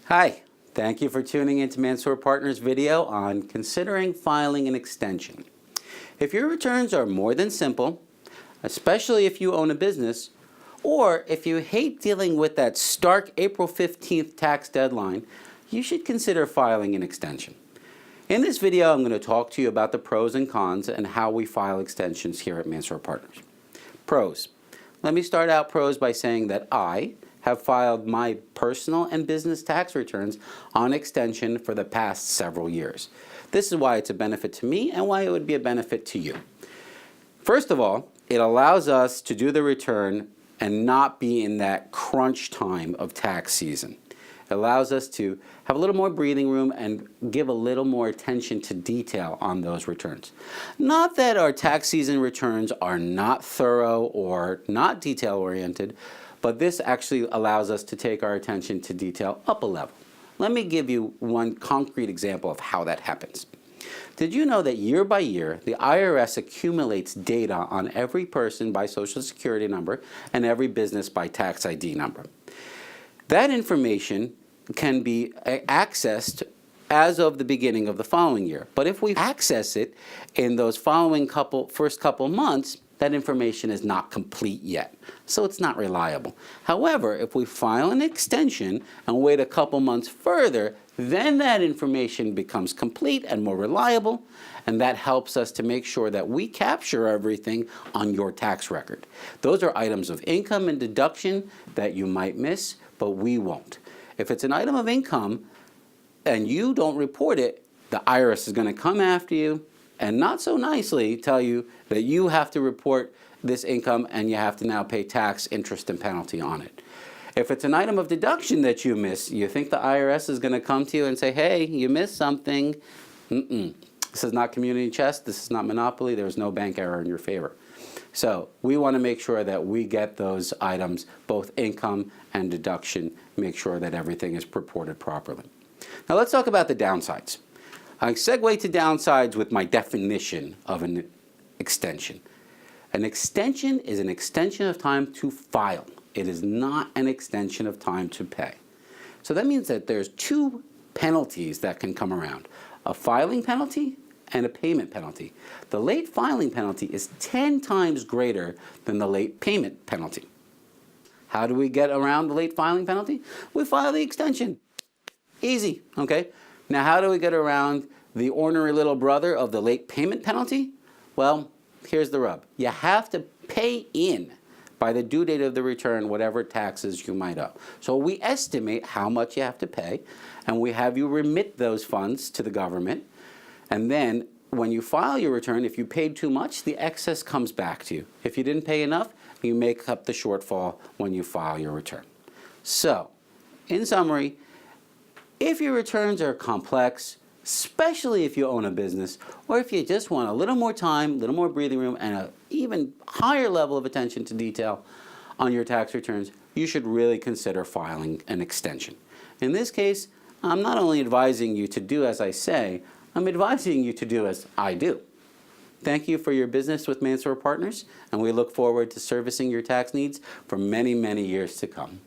Hi, thank you for tuning into Mansour Partners video on considering filing an extension. If your returns are more than simple, especially if you own a business, or if you hate dealing with that stark April 15th tax deadline, you should consider filing an extension. In this video, I'm going to talk to you about the pros and cons and how we file extensions here at Mansour Partners. Pros. Let me start out pros by saying that I have filed my personal and business tax returns on extension for the past several years. This is why it's a benefit to me and why it would be a benefit to you. First of all, it allows us to do the return and not be in that crunch time of tax season. It allows us to have a little more breathing room and give a little more attention to detail on those returns. Not that our tax season returns are not thorough or not detail-oriented, but this actually allows us to take our attention to detail up a level. Let me give you one concrete example of how that happens. Did you know that year by year, the IRS accumulates data on every person by Social Security number and every business by tax ID number? That information can be accessed as of the beginning of the following year. But if we access it in those following first couple months, that information is not complete yet, so it's not reliable. However, if we file an extension and wait a couple months further, then that information becomes complete and more reliable, and that helps us to make sure that we capture everything on your tax record. Those are items of income and deduction that you might miss, but we won't. If it's an item of income and you don't report it, the IRS is going to come after you and not so nicely tell you that you have to report this income and you have to now pay tax, interest, and penalty on it. If it's an item of deduction that you miss, you think the IRS is going to come to you and say, hey, you missed something. This is not community chest. This is not monopoly. There's no bank error in your favor. So we want to make sure that we get those items, both income and deduction, make sure that everything is reported properly. Now let's talk about the downsides. I segue to downsides with my definition of an extension. An extension is an extension of time to file. It is not an extension of time to pay. So that means that there's two penalties that can come around: a filing penalty and a payment penalty. The late filing penalty is 10 times greater than the late payment penalty. How do we get around the late filing penalty? We file the extension. Easy, okay? Now, how do we get around the ornery little brother of the late payment penalty? Well, here's the rub. You have to pay in by the due date of the return whatever taxes you might owe. So we estimate how much you have to pay, and we have you remit those funds to the government. And then when you file your return, if you paid too much, the excess comes back to you. If you didn't pay enough, you make up the shortfall when you file your return. So, in summary, if your returns are complex, especially if you own a business, or if you just want a little more time, a little more breathing room, and an even higher level of attention to detail on your tax returns, you should really consider filing an extension. In this case, I'm not only advising you to do as I say, I'm advising you to do as I do. Thank you for your business with Mansour Partners, and we look forward to servicing your tax needs for many, many years to come.